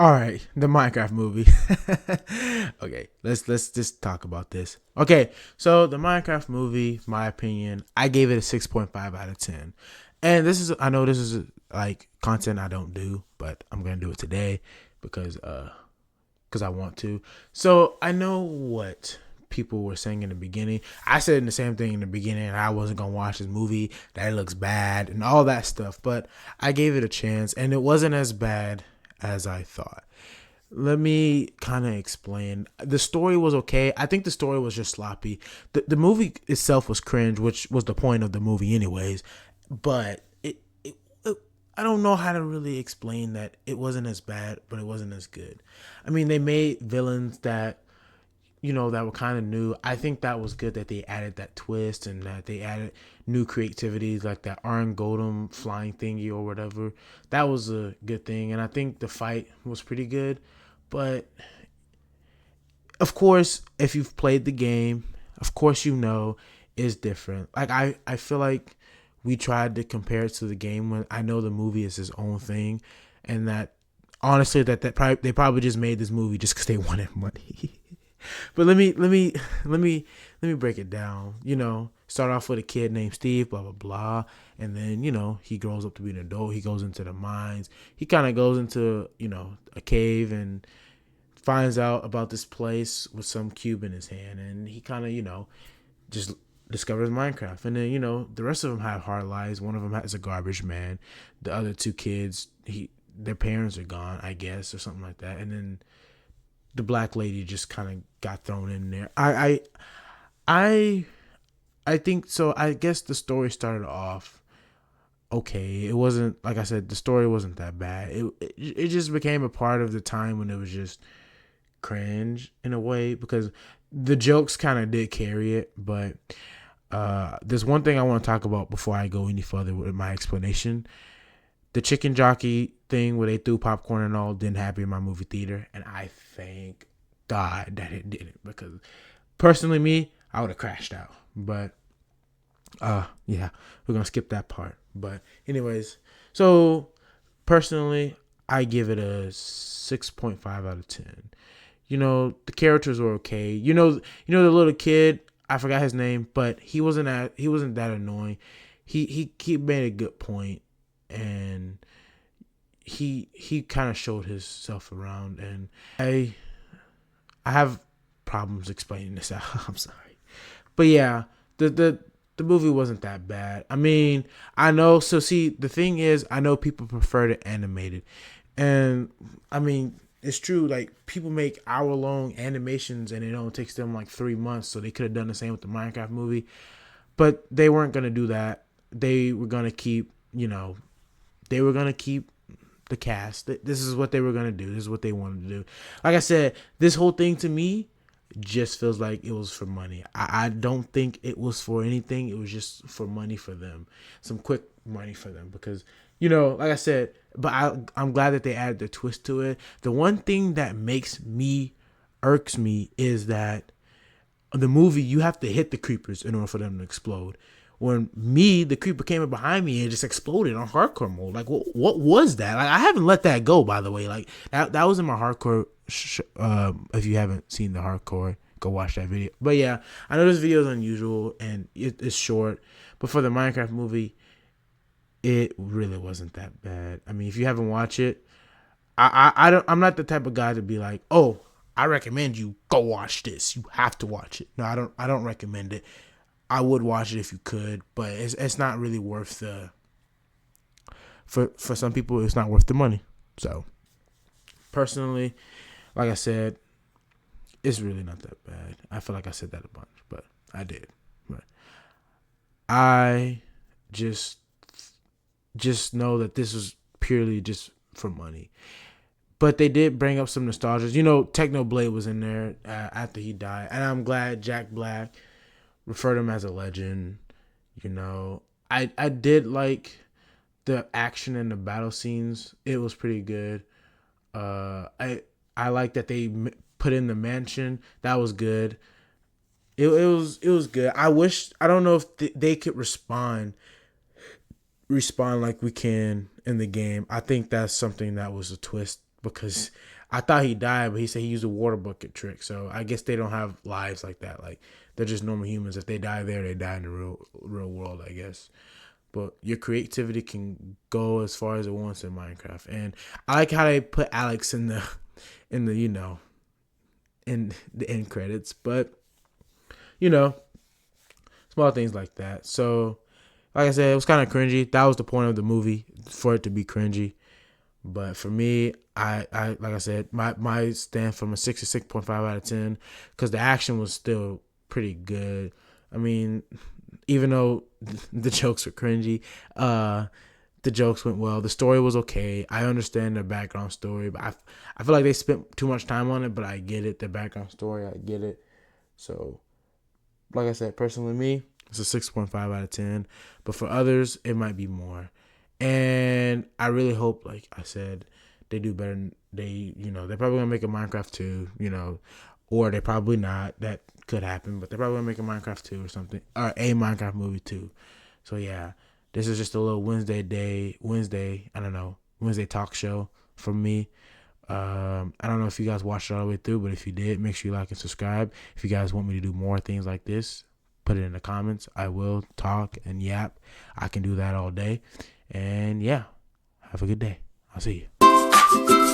All right, the Minecraft movie. Okay, let's just talk about this. Okay, so the Minecraft movie, my opinion, I gave it a 6.5 out of 10. And I know this is like content I don't do, but I'm going to do it today because I want to. So, I know what people were saying in the beginning. I said the same thing in the beginning. I wasn't going to watch this movie, that it looks bad and all that stuff, but I gave it a chance and it wasn't as bad as I thought. Let me kind of explain. The story was okay. I think the story was just sloppy. The movie itself was cringe, which was the point of the movie, anyways. But I don't know how to really explain that it wasn't as bad, but it wasn't as good. I mean, they made villains that that were kind of new. I think that was good that they added that twist and that they added new creativities like that Iron Golem flying thingy or whatever. That was a good thing, and I think the fight was pretty good. But of course, if you've played the game, of course it's different. Like I feel like we tried to compare it to the game when I know the movie is its own thing, and that honestly they probably just made this movie just because they wanted money. But let me break it down. Start off with a kid named Steve, blah blah blah, and then he grows up to be an adult. He goes into the mines. He kind of goes into a cave and finds out about this place with some cube in his hand, and he kind of just discovers Minecraft. And then the rest of them have hard lives. One of them is a garbage man. The other two kids, their parents are gone, I guess, or something like that. And then the black lady just kind of got thrown in there. I I think so. I guess the story started off okay. It wasn't, like I said, the story wasn't that bad. It just became a part of the time when it was just cringe in a way because the jokes kind of did carry it. But there's one thing I want to talk about before I go any further with my explanation. The chicken jockey thing where they threw popcorn and all didn't happen in my movie theater, and I thank God that it didn't because personally, me, I would have crashed out. But yeah, we're gonna skip that part. But anyways, so personally, I give it a 6.5 out of 10. The characters were okay. The little kid, I forgot his name, but he wasn't that annoying. He made a good point, and he kind of showed himself around, and I have problems explaining this out. I'm sorry, but yeah, the movie wasn't that bad. I mean, I know. So see, the thing is, I know people prefer it animated, and I mean, it's true. Like people make hour-long animations, and it only takes them like 3 months. So they could have done the same with the Minecraft movie, but they weren't gonna do that. They were gonna keep, they were gonna keep the cast. This is what they were gonna do. This is what they wanted to do. Like I said, this whole thing to me just feels like it was for money. I don't think it was for anything. It was just for money for them, some quick money for them because like I said. But I'm glad that they added the twist to it. The one thing that irks me is that the movie you have to hit the creepers in order for them to explode. When the creeper came in behind me and just exploded on hardcore mode. Like, what was that? Like, I haven't let that go, by the way. Like, that was in my hardcore. If you haven't seen the hardcore, go watch that video. But yeah, I know this video is unusual and it's short, but for the Minecraft movie, it really wasn't that bad. I mean, if you haven't watched it, I'm not the type of guy to be like, oh, I recommend you go watch this. You have to watch it. No, I don't recommend it. I would watch it if you could, but it's not really worth the for some people it's not worth the money. So personally, like I said, it's really not that bad. I feel like I said that a bunch, but I did. But I just just know that this was purely just for money. But they did bring up some nostalgia. Technoblade was in there after he died, and I'm glad Jack Black referred him as a legend. I did like the action and the battle scenes. It was pretty good. I like that they put in the mansion. That was good. It was good. I don't know if they could respond like we can in the game. I think that's something that was a twist because I thought he died, but he said he used a water bucket trick. So I guess they don't have lives like that. Like they're just normal humans. If they die there, they die in the real world, I guess. But your creativity can go as far as it wants in Minecraft, and I like how they put Alex in the in the end credits. But you know, small things like that. So, like I said, it was kind of cringy. That was the point of the movie, for it to be cringy. But for me, I like I said, my stand from a 6.5 out of 10, because the action was still pretty good. I mean, even though the jokes were cringy, the jokes went well. The story was okay. I understand the background story, but I feel like they spent too much time on it. But I get it, the background story, I get it. So, like I said, personally, me, it's a 6.5 out of 10. But for others, it might be more. And I really hope, like I said, they do better. They're probably gonna make a Minecraft 2, or they probably not. That could happen, but they're probably gonna make a Minecraft 2 or something, or a Minecraft movie 2. So yeah, this is just a little Wednesday, I don't know, Wednesday talk show from me. I don't know if you guys watched it all the way through, but if you did, make sure you like and subscribe. If you guys want me to do more things like this, put it in the comments. I will talk and yap. I can do that all day. And yeah, have a good day. I'll see you.